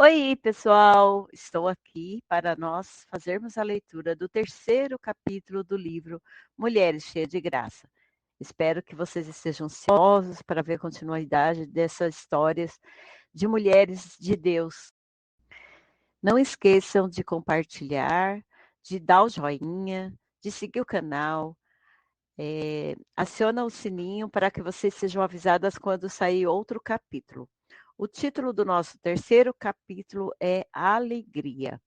Oi, pessoal! Estou aqui para nós fazermos a leitura do terceiro capítulo do livro Mulheres Cheias de Graça. Espero que vocês estejam ansiosos para ver a continuidade dessas histórias de mulheres de Deus. Não esqueçam de compartilhar, de dar o joinha, de seguir o canal. Aciona o sininho para que vocês sejam avisadas quando sair outro capítulo. O título do nosso terceiro capítulo é Alegria.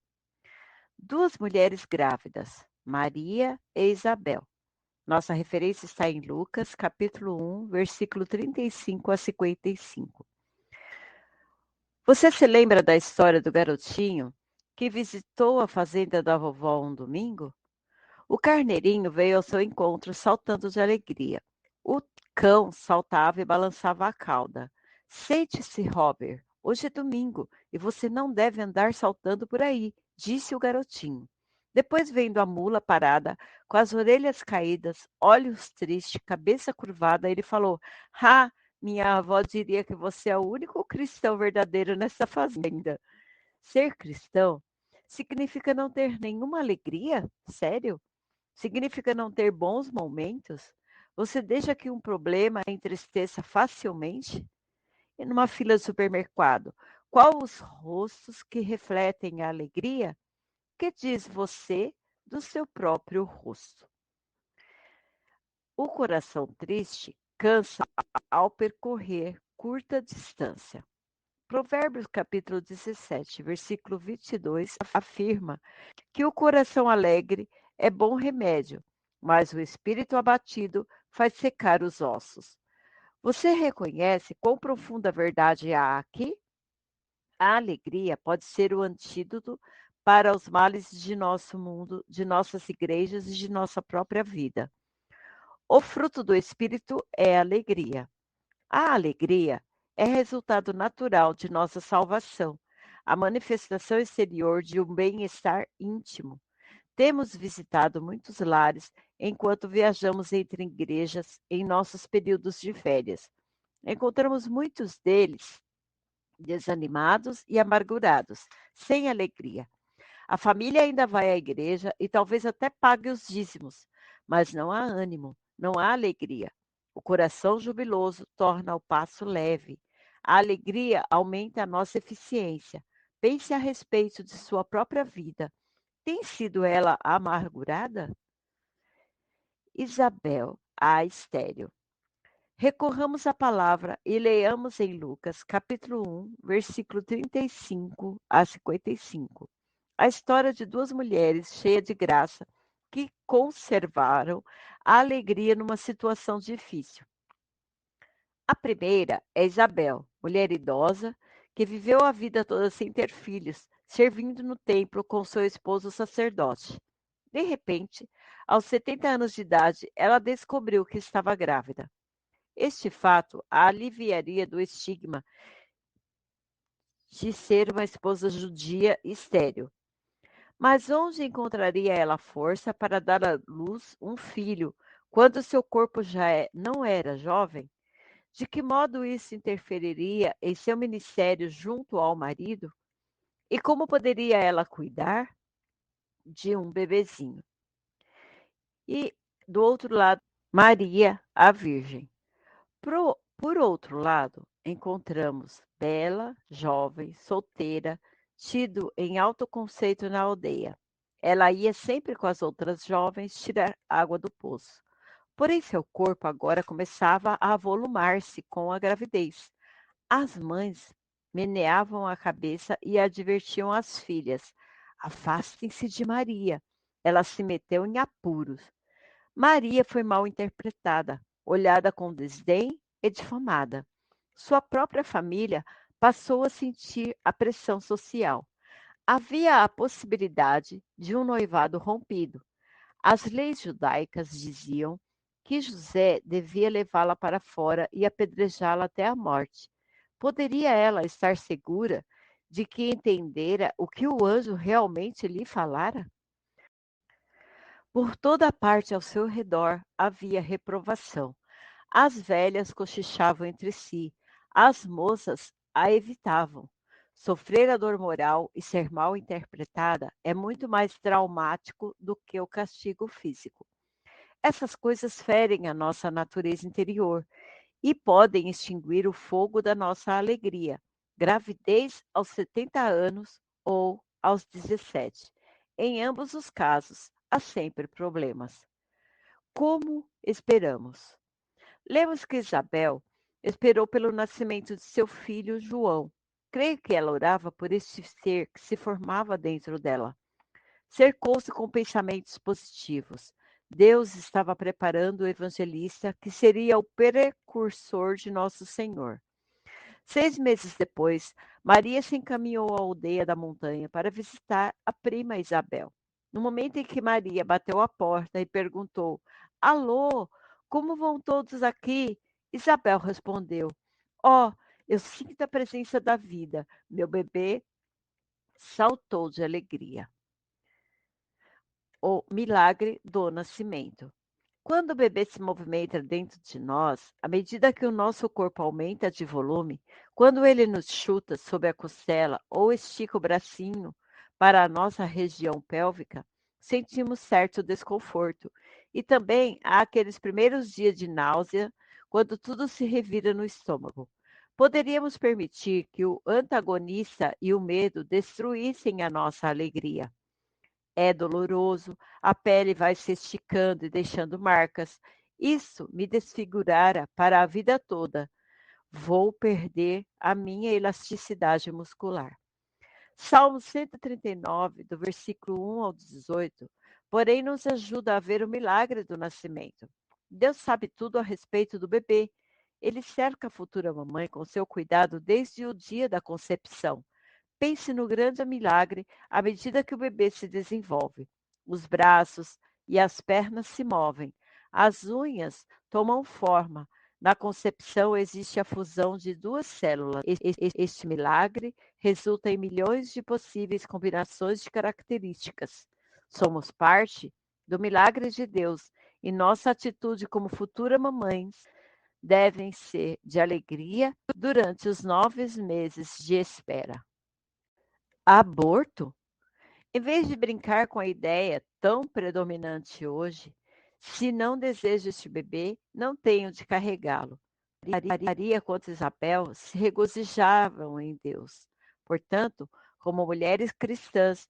Duas mulheres grávidas, Maria e Isabel. Nossa referência está em Lucas, capítulo 1, versículo 35 a 55. Você se lembra da história do garotinho que visitou a fazenda da vovó um domingo? O carneirinho veio ao seu encontro saltando de alegria. O cão saltava e balançava a cauda. Sente-se, Robert. Hoje é domingo e você não deve andar saltando por aí, disse o garotinho. Depois, vendo a mula parada, com as orelhas caídas, olhos tristes, cabeça curvada, ele falou: Ah, minha avó diria que você é o único cristão verdadeiro nessa fazenda. Ser cristão significa não ter nenhuma alegria? Sério? Significa não ter bons momentos? Você deixa que um problema entristeça facilmente? E numa fila de supermercado, qual os rostos que refletem a alegria? Que diz você do seu próprio rosto? O coração triste cansa ao percorrer curta distância. Provérbios capítulo 17, versículo 22 afirma que o coração alegre é bom remédio, mas o espírito abatido faz secar os ossos. Você reconhece quão profunda verdade há aqui? A alegria pode ser o antídoto para os males de nosso mundo, de nossas igrejas e de nossa própria vida. O fruto do espírito é a alegria. A alegria é resultado natural de nossa salvação, a manifestação exterior de um bem-estar íntimo. Temos visitado muitos lares enquanto viajamos entre igrejas em nossos períodos de férias. Encontramos muitos deles desanimados e amargurados, sem alegria. A família ainda vai à igreja e talvez até pague os dízimos, mas não há ânimo, não há alegria. O coração jubiloso torna o passo leve. A alegria aumenta a nossa eficiência. Pense a respeito de sua própria vida. Tem sido ela amargurada? Isabel, a estéril. Recorramos à palavra e leiamos em Lucas, capítulo 1, versículo 35 a 55. A história de duas mulheres cheias de graça que conservaram a alegria numa situação difícil. A primeira é Isabel, mulher idosa, que viveu a vida toda sem ter filhos, servindo no templo com seu esposo sacerdote. De repente, aos 70 anos de idade, ela descobriu que estava grávida. Este fato a aliviaria do estigma de ser uma esposa judia estéril. Mas onde encontraria ela força para dar à luz um filho, quando seu corpo não era jovem? De que modo isso interferiria em seu ministério junto ao marido? E como poderia ela cuidar de um bebezinho? E, do outro lado, Maria, a Virgem. Por outro lado, encontramos bela, jovem, solteira, tido em alto conceito na aldeia. Ela ia sempre com as outras jovens tirar água do poço. Porém, seu corpo agora começava a avolumar-se com a gravidez. As mães meneavam a cabeça e advertiam as filhas: afastem-se de Maria. Ela se meteu em apuros. Maria foi mal interpretada, olhada com desdém e difamada. Sua própria família passou a sentir a pressão social. Havia a possibilidade de um noivado rompido. As leis judaicas diziam que José devia levá-la para fora e apedrejá-la até a morte. Poderia ela estar segura de que entendera o que o anjo realmente lhe falara? Por toda parte ao seu redor havia reprovação. As velhas cochichavam entre si, as moças a evitavam. Sofrer a dor moral e ser mal interpretada é muito mais traumático do que o castigo físico. Essas coisas ferem a nossa natureza interior e podem extinguir o fogo da nossa alegria. Gravidez aos 70 anos ou aos 17. Em ambos os casos, há sempre problemas. Como esperamos? Lemos que Isabel esperou pelo nascimento de seu filho João. Creio que ela orava por este ser que se formava dentro dela. Cercou-se com pensamentos positivos. Deus estava preparando o evangelista que seria o precursor de nosso Senhor. 6 meses depois, Maria se encaminhou à aldeia da montanha para visitar a prima Isabel. No momento em que Maria bateu à porta e perguntou: Alô, como vão todos aqui? Isabel respondeu: Ó, eu sinto a presença da vida. Meu bebê saltou de alegria. O milagre do nascimento. Quando o bebê se movimenta dentro de nós, à medida que o nosso corpo aumenta de volume, quando ele nos chuta sob a costela ou estica o bracinho para a nossa região pélvica, sentimos certo desconforto. E também há aqueles primeiros dias de náusea, quando tudo se revira no estômago. Poderíamos permitir que o antagonista e o medo destruíssem a nossa alegria. É doloroso, a pele vai se esticando e deixando marcas. Isso me desfigurara para a vida toda. Vou perder a minha elasticidade muscular. Salmo 139, do versículo 1 ao 18, porém nos ajuda a ver o milagre do nascimento. Deus sabe tudo a respeito do bebê. Ele cerca a futura mamãe com seu cuidado desde o dia da concepção. Pense no grande milagre à medida que o bebê se desenvolve. Os braços e as pernas se movem, as unhas tomam forma. Na concepção existe a fusão de duas células. Este milagre resulta em milhões de possíveis combinações de características. Somos parte do milagre de Deus e nossa atitude como futura mamães devem ser de alegria durante os 9 meses de espera. Aborto? Em vez de brincar com a ideia tão predominante hoje, se não desejo este bebê, não tenho de carregá-lo. Maria quanto Isabel se regozijavam em Deus. Portanto, como mulheres cristãs,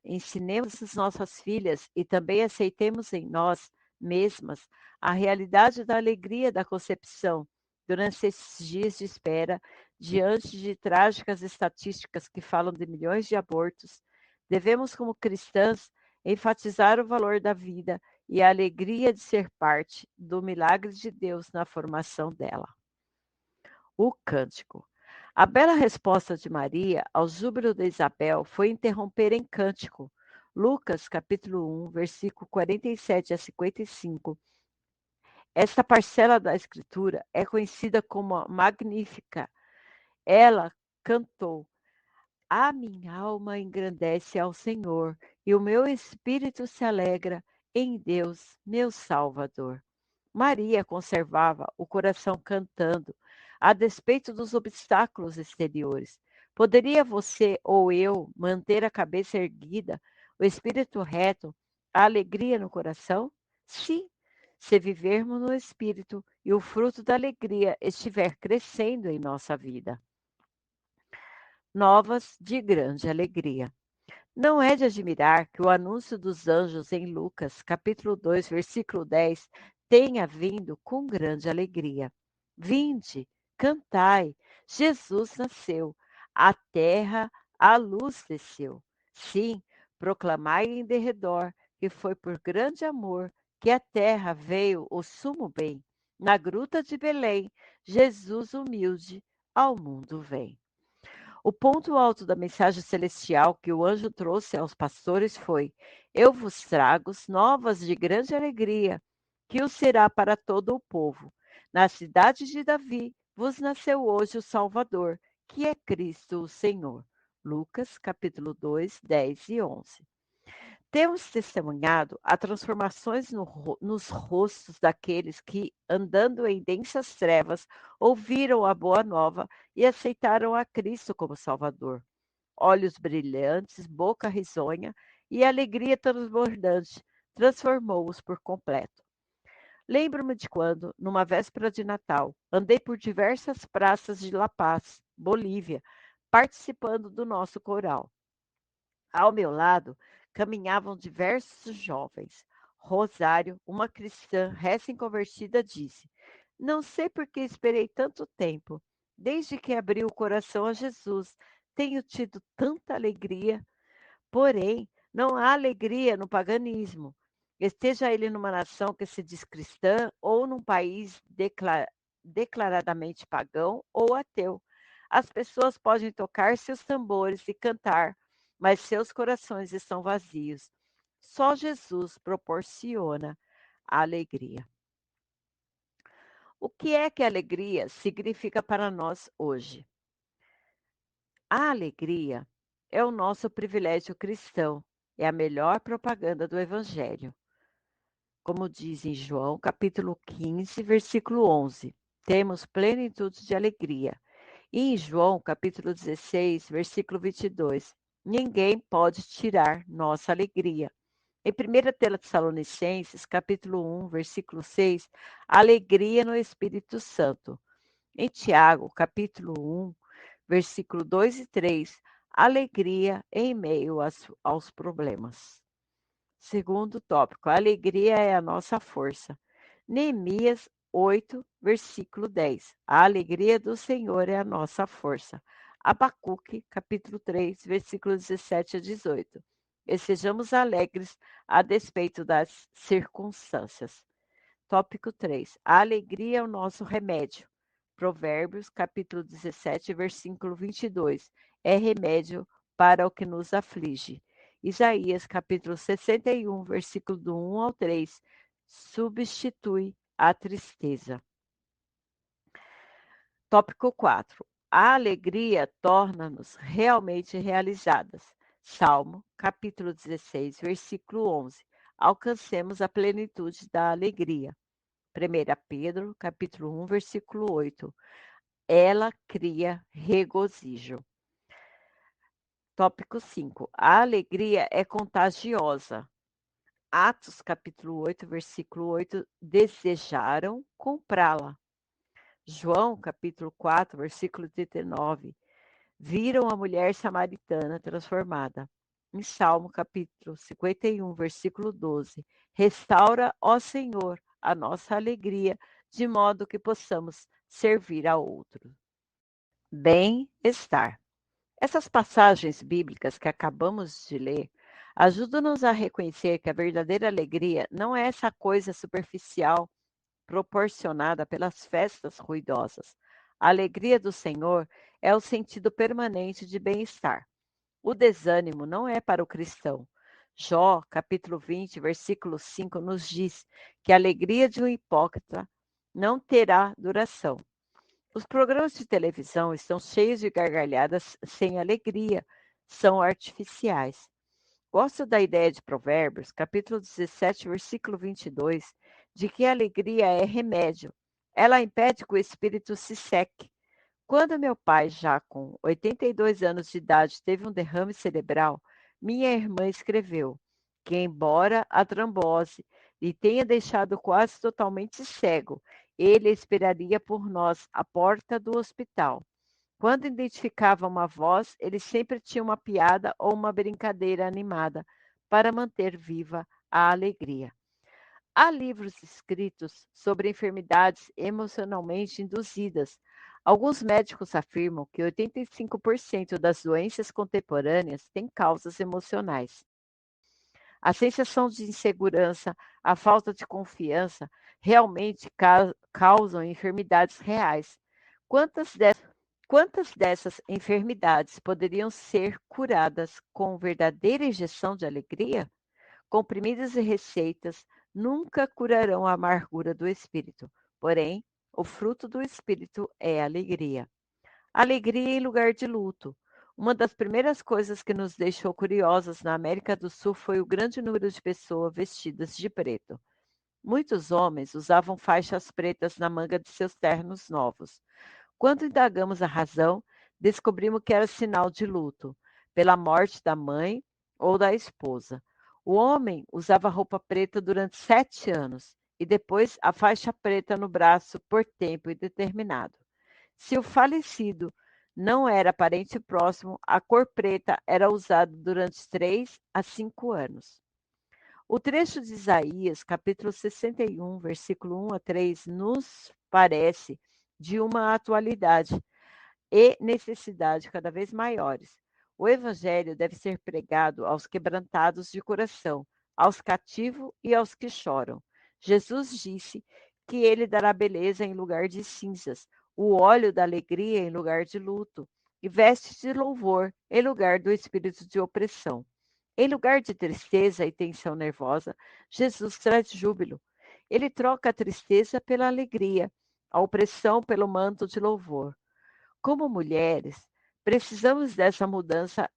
ensinemos as nossas filhas e também aceitemos em nós mesmas a realidade da alegria da concepção durante esses dias de espera, diante de trágicas estatísticas que falam de milhões de abortos. Devemos, como cristãs, enfatizar o valor da vida e a alegria de ser parte do milagre de Deus na formação dela. O cântico. A bela resposta de Maria ao júbilo de Isabel foi interromper em cântico. Lucas, capítulo 1, versículo 47 a 55. Esta parcela da escritura é conhecida como a Magnífica. Ela cantou: A minha alma engrandece ao Senhor, e o meu espírito se alegra em Deus, meu Salvador. Maria conservava o coração cantando, a despeito dos obstáculos exteriores. Poderia você ou eu manter a cabeça erguida, o espírito reto, a alegria no coração? Sim, se vivermos no espírito e o fruto da alegria estiver crescendo em nossa vida. Novas de grande alegria. Não é de admirar que o anúncio dos anjos em Lucas, capítulo 2, versículo 10, tenha vindo com grande alegria. Vinde, cantai, Jesus nasceu, a terra a luz desceu. Sim, proclamai em derredor que foi por grande amor que a terra veio o sumo bem. Na gruta de Belém, Jesus humilde ao mundo vem. O ponto alto da mensagem celestial que o anjo trouxe aos pastores foi: Eu vos trago novas de grande alegria, que o será para todo o povo. Na cidade de Davi vos nasceu hoje o Salvador, que é Cristo o Senhor. Lucas, capítulo 2, 10 e 11. Temos testemunhado a transformações nos rostos daqueles que, andando em densas trevas, ouviram a boa nova e aceitaram a Cristo como Salvador. Olhos brilhantes, boca risonha e alegria transbordante transformou-os por completo. Lembro-me de quando, numa véspera de Natal, andei por diversas praças de La Paz, Bolívia, participando do nosso coral. Ao meu lado caminhavam diversos jovens. Rosário, uma cristã recém-convertida, disse: Não sei por que esperei tanto tempo. Desde que abri o coração a Jesus, tenho tido tanta alegria. Porém, não há alegria no paganismo. Esteja ele numa nação que se diz cristã ou num país declaradamente pagão ou ateu. As pessoas podem tocar seus tambores e cantar, mas seus corações estão vazios. Só Jesus proporciona a alegria. O que alegria significa para nós hoje? A alegria é o nosso privilégio cristão, é a melhor propaganda do Evangelho. Como diz em João, capítulo 15, versículo 11, temos plenitude de alegria. E em João, capítulo 16, versículo 22, ninguém pode tirar nossa alegria. Em 1 Tessalonicenses, capítulo 1, versículo 6, alegria no Espírito Santo. Em Tiago, capítulo 1, versículo 2 e 3, alegria em meio aos problemas. Segundo tópico, a alegria é a nossa força. Neemias 8, versículo 10. A alegria do Senhor é a nossa força. Abacuque, capítulo 3, versículo 17 a 18. E sejamos alegres a despeito das circunstâncias. Tópico 3. A alegria é o nosso remédio. Provérbios, capítulo 17, versículo 22. É remédio para o que nos aflige. Isaías, capítulo 61, versículo do 1 ao 3. Substitui a tristeza. Tópico 4. A alegria torna-nos realmente realizadas. Salmo, capítulo 16, versículo 11. Alcancemos a plenitude da alegria. 1 Pedro, capítulo 1, versículo 8. Ela cria regozijo. Tópico 5. A alegria é contagiosa. Atos, capítulo 8, versículo 8. Desejaram comprá-la. João, capítulo 4, versículo 39. Viram a mulher samaritana transformada. Em Salmo, capítulo 51, versículo 12. Restaura, ó Senhor, a nossa alegria, de modo que possamos servir a outro. Bem-estar. Essas passagens bíblicas que acabamos de ler ajudam-nos a reconhecer que a verdadeira alegria não é essa coisa superficial proporcionada pelas festas ruidosas. A alegria do Senhor é o sentido permanente de bem-estar. O desânimo não é para o cristão. Jó, capítulo 20, versículo 5, nos diz que a alegria de um hipócrita não terá duração. Os programas de televisão estão cheios de gargalhadas sem alegria, são artificiais. Gosto da ideia de Provérbios, capítulo 17, versículo 22, de que a alegria é remédio. Ela impede que o espírito se seque. Quando meu pai, já com 82 anos de idade, teve um derrame cerebral, minha irmã escreveu que, embora a trombose lhe tenha deixado quase totalmente cego, ele esperaria por nós à porta do hospital. Quando identificava uma voz, ele sempre tinha uma piada ou uma brincadeira animada para manter viva a alegria. Há livros escritos sobre enfermidades emocionalmente induzidas. Alguns médicos afirmam que 85% das doenças contemporâneas têm causas emocionais. A sensação de insegurança, a falta de confiança, realmente causam enfermidades reais. Quantas dessas enfermidades poderiam ser curadas com verdadeira injeção de alegria? Comprimidos e receitas nunca curarão a amargura do espírito. Porém, o fruto do espírito é alegria. Alegria em lugar de luto. Uma das primeiras coisas que nos deixou curiosas na América do Sul foi o grande número de pessoas vestidas de preto. Muitos homens usavam faixas pretas na manga de seus ternos novos. Quando indagamos a razão, descobrimos que era sinal de luto, pela morte da mãe ou da esposa. O homem usava roupa preta durante 7 anos e depois a faixa preta no braço por tempo indeterminado. Se o falecido não era parente próximo, a cor preta era usada durante 3 a 5 anos. O trecho de Isaías, capítulo 61, versículo 1 a 3, nos parece de uma atualidade e necessidade cada vez maiores. O evangelho deve ser pregado aos quebrantados de coração, aos cativos e aos que choram. Jesus disse que ele dará beleza em lugar de cinzas, o óleo da alegria em lugar de luto, e vestes de louvor em lugar do espírito de opressão. Em lugar de tristeza e tensão nervosa, Jesus traz júbilo. Ele troca a tristeza pela alegria, a opressão pelo manto de louvor. Como mulheres, precisamos dessa mudança.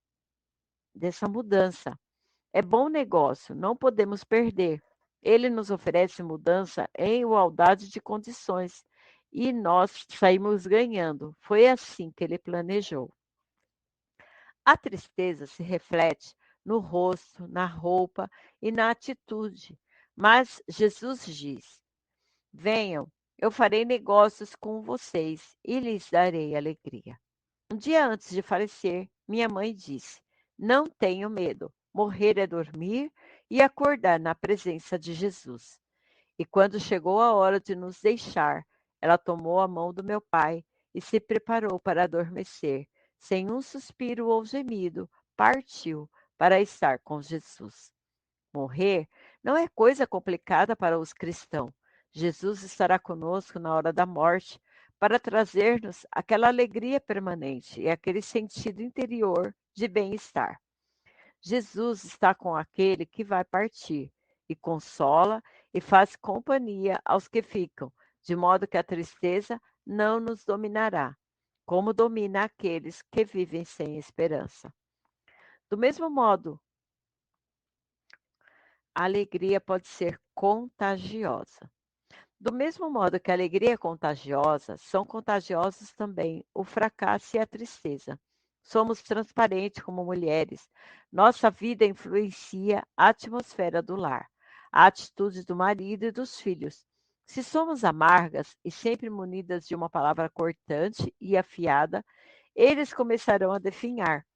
É bom negócio, não podemos perder. Ele nos oferece mudança em igualdade de condições e nós saímos ganhando. Foi assim que ele planejou. A tristeza se reflete no rosto, na roupa e na atitude. Mas Jesus diz: venham, eu farei negócios com vocês e lhes darei alegria. Um dia antes de falecer, minha mãe disse: não tenho medo. Morrer é dormir e acordar na presença de Jesus. E quando chegou a hora de nos deixar, ela tomou a mão do meu pai e se preparou para adormecer. Sem um suspiro ou gemido, partiu para estar com Jesus. Morrer não é coisa complicada para os cristãos. Jesus estará conosco na hora da morte para trazer-nos aquela alegria permanente e aquele sentido interior de bem-estar. Jesus está com aquele que vai partir e consola e faz companhia aos que ficam, de modo que a tristeza não nos dominará, como domina aqueles que vivem sem esperança. Do mesmo modo, a alegria pode ser contagiosa. Do mesmo modo que a alegria é contagiosa, são contagiosos também o fracasso e a tristeza. Somos transparentes como mulheres. Nossa vida influencia a atmosfera do lar, a atitude do marido e dos filhos. Se somos amargas e sempre munidas de uma palavra cortante e afiada, eles começarão a definhar.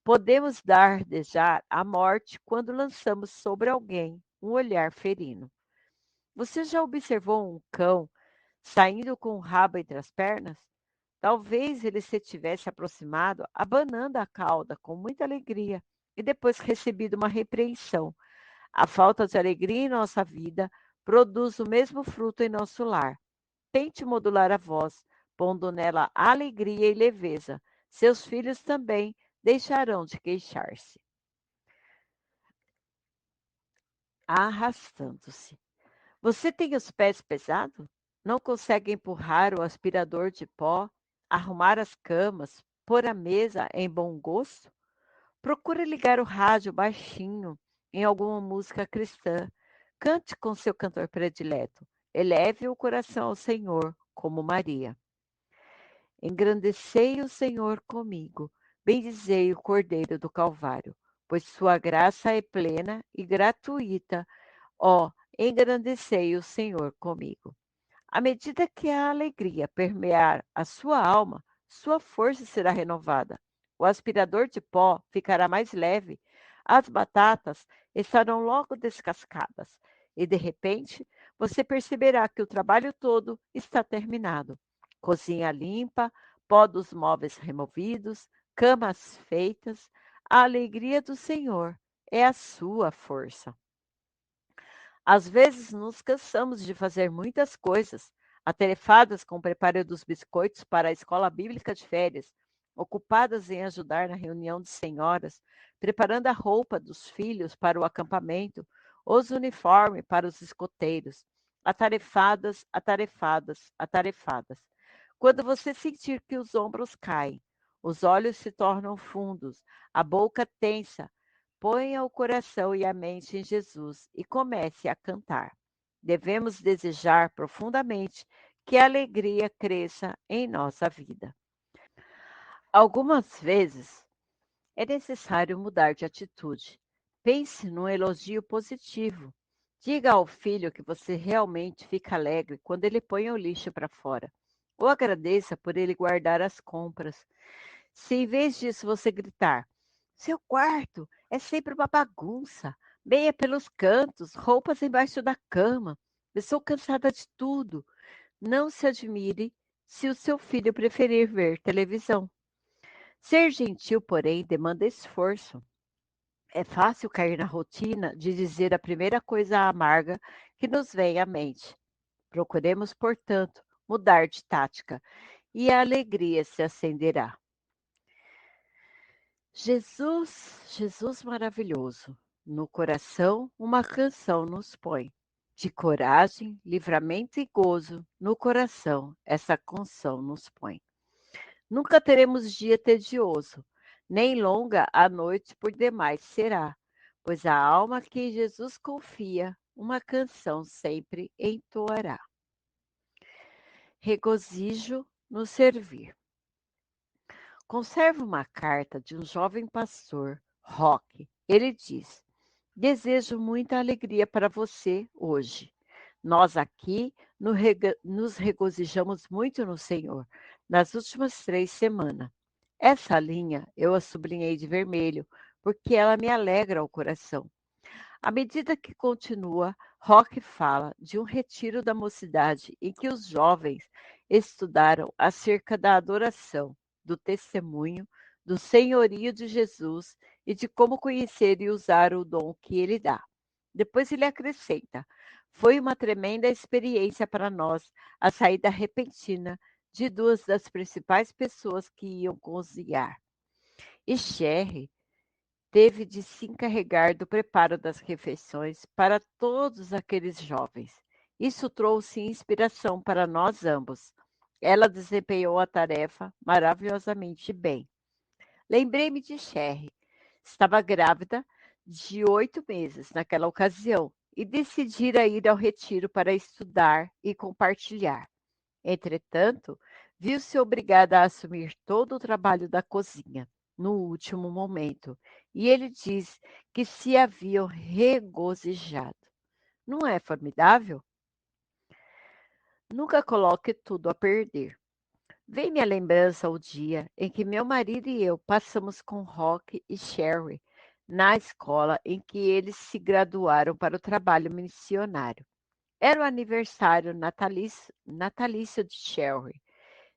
Podemos dardejar a morte quando lançamos sobre alguém um olhar ferino. Você já observou um cão saindo com o rabo entre as pernas? Talvez ele se tivesse aproximado, abanando a cauda com muita alegria e depois recebido uma repreensão. A falta de alegria em nossa vida produz o mesmo fruto em nosso lar. Tente modular a voz, pondo nela alegria e leveza. Seus filhos também deixarão de queixar-se. Arrastando-se. Você tem os pés pesados? Não consegue empurrar o aspirador de pó, arrumar as camas, pôr a mesa em bom gosto? Procure ligar o rádio baixinho em alguma música cristã. Cante com seu cantor predileto. Eleve o coração ao Senhor, como Maria. Engrandecei o Senhor comigo. Bendizei o Cordeiro do Calvário, pois sua graça é plena e gratuita. Ó, engrandecei o Senhor comigo. À medida que a alegria permear a sua alma, sua força será renovada. O aspirador de pó ficará mais leve, as batatas estarão logo descascadas, e de repente você perceberá que o trabalho todo está terminado. Cozinha limpa, pó dos móveis removidos, camas feitas, a alegria do Senhor é a sua força. Às vezes nos cansamos de fazer muitas coisas, atarefadas com o preparo dos biscoitos para a escola bíblica de férias, ocupadas em ajudar na reunião de senhoras, preparando a roupa dos filhos para o acampamento, os uniformes para os escoteiros, atarefadas, atarefadas, atarefadas. Quando você sentir que os ombros caem, Os olhos se tornam fundos, a boca tensa. Ponha o coração e a mente em Jesus e comece a cantar. Devemos desejar profundamente que a alegria cresça em nossa vida. Algumas vezes é necessário mudar de atitude. Pense num elogio positivo. Diga ao filho que você realmente fica alegre quando ele põe o lixo para fora. Ou agradeça por ele guardar as compras. Se em vez disso você gritar, seu quarto é sempre uma bagunça, meia pelos cantos, roupas embaixo da cama, eu sou cansada de tudo. Não se admire se o seu filho preferir ver televisão. Ser gentil, porém, demanda esforço. É fácil cair na rotina de dizer a primeira coisa amarga que nos vem à mente. Procuremos, portanto, mudar de tática e a alegria se acenderá. Jesus, Jesus maravilhoso, no coração uma canção nos põe. De coragem, livramento e gozo, no coração essa canção nos põe. Nunca teremos dia tedioso, nem longa a noite por demais será, pois a alma que em Jesus confia, uma canção sempre entoará. Regozijo no servir. Conservo uma carta de um jovem pastor, Roque. Ele diz: desejo muita alegria para você hoje. Nós aqui nos regozijamos muito no Senhor nas últimas 3 semanas. Essa linha eu a sublinhei de vermelho, porque ela me alegra o coração. À medida que continua, Roque fala de um retiro da mocidade em que os jovens estudaram acerca da adoração, do testemunho, do senhorio de Jesus e de como conhecer e usar o dom que ele dá. Depois ele acrescenta: foi uma tremenda experiência para nós a saída repentina de duas das principais pessoas que iam cozinhar. E Sherry teve de se encarregar do preparo das refeições para todos aqueles jovens. Isso trouxe inspiração para nós ambos. Ela desempenhou a tarefa maravilhosamente bem. Lembrei-me de Sherry. Estava grávida de 8 meses naquela ocasião e decidira ir ao retiro para estudar e compartilhar. Entretanto, viu-se obrigada a assumir todo o trabalho da cozinha no último momento, e ele diz que se haviam regozijado. Não é formidável? Nunca coloque tudo a perder. Vem-me à lembrança o dia em que meu marido e eu passamos com Rock e Sherry na escola em que eles se graduaram para o trabalho missionário. Era o aniversário natalício de Sherry,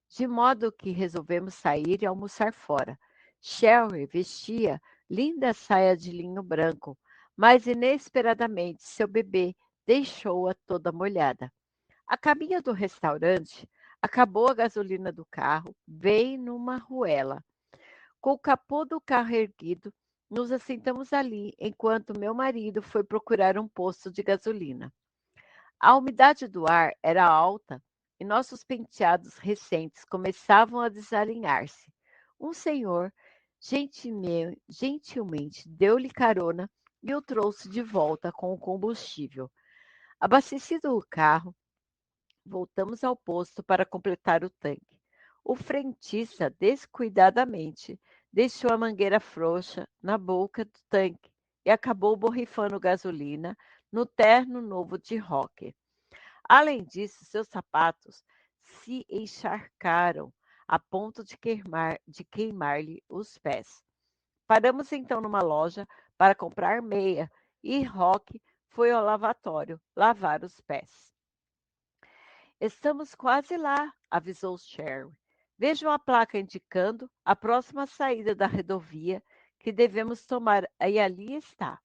de modo que resolvemos sair e almoçar fora. Sherry vestia linda saia de linho branco, mas inesperadamente seu bebê deixou-a toda molhada. A caminho do restaurante, acabou a gasolina do carro, bem numa ruela. Com o capô do carro erguido, nos assentamos ali, enquanto meu marido foi procurar um posto de gasolina. A umidade do ar era alta e nossos penteados recentes começavam a desalinhar-se. Um senhor gentilmente deu-lhe carona e o trouxe de volta com o combustível. Abastecido o carro, voltamos ao posto para completar o tanque. O frentista, descuidadamente, deixou a mangueira frouxa na boca do tanque e acabou borrifando gasolina no terno novo de Rocker. Além disso, seus sapatos se encharcaram a ponto de queimar-lhe os pés. Paramos então numa loja para comprar meia e Rock foi ao lavatório lavar os pés. Estamos quase lá, avisou Sherry. Vejo uma placa indicando a próxima saída da rodovia que devemos tomar, e ali está.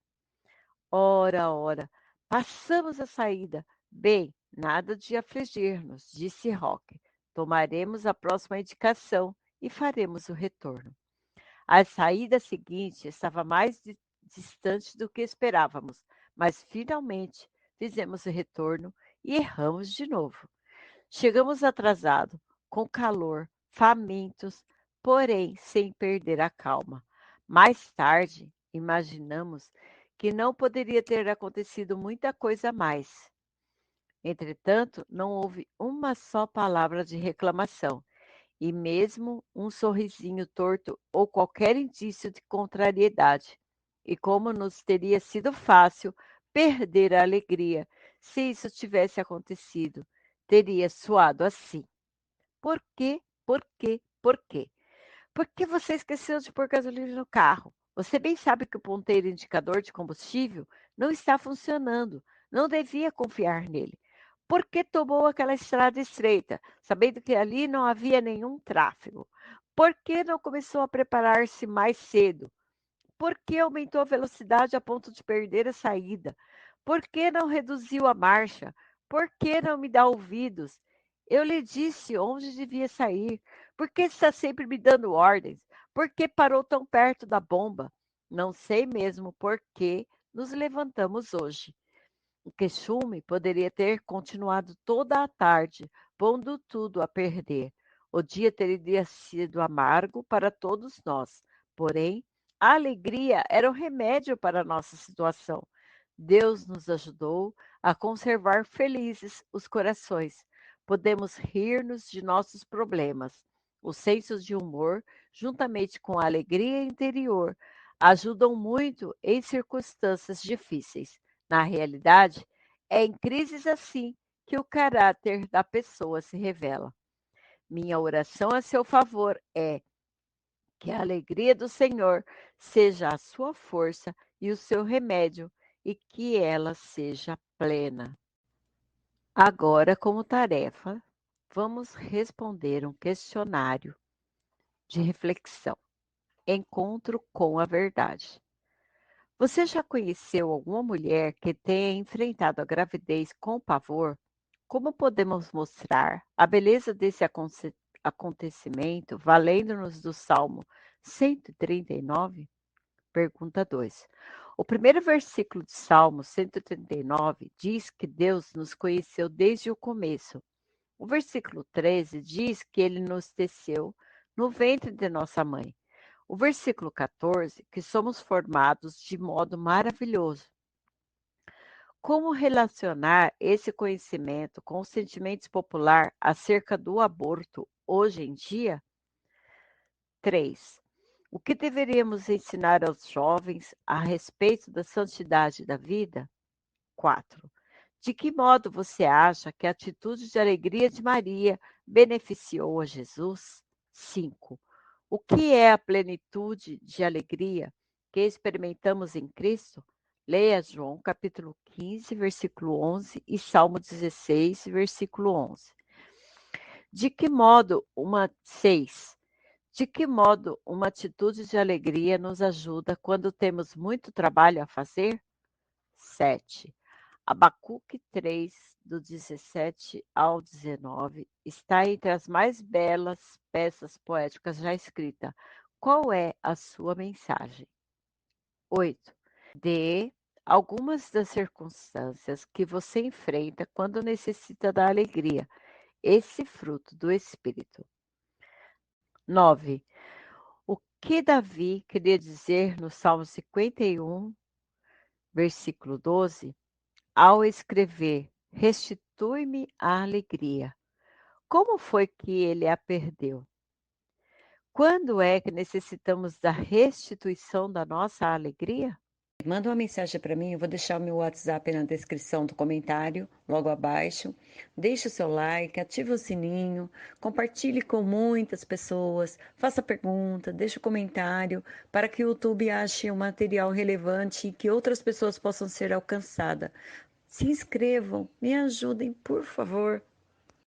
Ora, ora, passamos a saída. Bem, nada de afligir-nos, disse Roque. Tomaremos a próxima indicação e faremos o retorno. A saída seguinte estava mais distante do que esperávamos, mas finalmente fizemos o retorno e erramos de novo. Chegamos atrasados, com calor, famintos, porém sem perder a calma. Mais tarde, imaginamos que não poderia ter acontecido muita coisa mais. Entretanto, não houve uma só palavra de reclamação, e mesmo um sorrisinho torto ou qualquer indício de contrariedade. E como nos teria sido fácil perder a alegria se isso tivesse acontecido, teria soado assim. Por quê? Por quê? Por quê? Porque você esqueceu de pôr gasolina no carro. Você bem sabe que o ponteiro indicador de combustível não está funcionando. Não devia confiar nele. Por que tomou aquela estrada estreita, sabendo que ali não havia nenhum tráfego? Por que não começou a preparar-se mais cedo? Por que aumentou a velocidade a ponto de perder a saída? Por que não reduziu a marcha? Por que não me dá ouvidos? Eu lhe disse onde devia sair. Por que está sempre me dando ordens? Por que parou tão perto da bomba? Não sei mesmo por que nos levantamos hoje. O queixume poderia ter continuado toda a tarde, pondo tudo a perder. O dia teria sido amargo para todos nós, porém, a alegria era o remédio para a nossa situação. Deus nos ajudou a conservar felizes os corações. Podemos rir-nos de nossos problemas. O senso de humor, juntamente com a alegria interior, ajudam muito em circunstâncias difíceis. Na realidade, é em crises assim que o caráter da pessoa se revela. Minha oração a seu favor é que a alegria do Senhor seja a sua força e o seu remédio, e que ela seja plena. Agora, como tarefa, vamos responder um questionário de reflexão. Encontro com a verdade. Você já conheceu alguma mulher que tenha enfrentado a gravidez com pavor? Como podemos mostrar a beleza desse acontecimento valendo-nos do Salmo 139? Pergunta 2. O primeiro versículo de Salmo 139 diz que Deus nos conheceu desde o começo. O versículo 13 diz que ele nos teceu no ventre de nossa mãe. O versículo 14, que somos formados de modo maravilhoso. Como relacionar esse conhecimento com os sentimentos populares acerca do aborto hoje em dia? 3. O que deveríamos ensinar aos jovens a respeito da santidade da vida? 4. De que modo você acha que a atitude de alegria de Maria beneficiou a Jesus? 5. O que é a plenitude de alegria que experimentamos em Cristo? Leia João capítulo 15, versículo 11 e Salmo 16, versículo 11. De que modo uma 6. De que modo uma atitude de alegria nos ajuda quando temos muito trabalho a fazer? 7. Abacuque 3, do 17 ao 19, está entre as mais belas peças poéticas já escritas. Qual é a sua mensagem? 8. Dê algumas das circunstâncias que você enfrenta quando necessita da alegria, esse fruto do Espírito. 9. O que Davi queria dizer no Salmo 51, versículo 12, ao escrever: Restitui-me a alegria. Como foi que ele a perdeu? Quando é que necessitamos da restituição da nossa alegria? Manda uma mensagem para mim, eu vou deixar o meu WhatsApp na descrição do comentário, logo abaixo. Deixe o seu like, ative o sininho, compartilhe com muitas pessoas, faça pergunta, deixe o comentário para que o YouTube ache um material relevante e que outras pessoas possam ser alcançadas. Se inscrevam, me ajudem, por favor.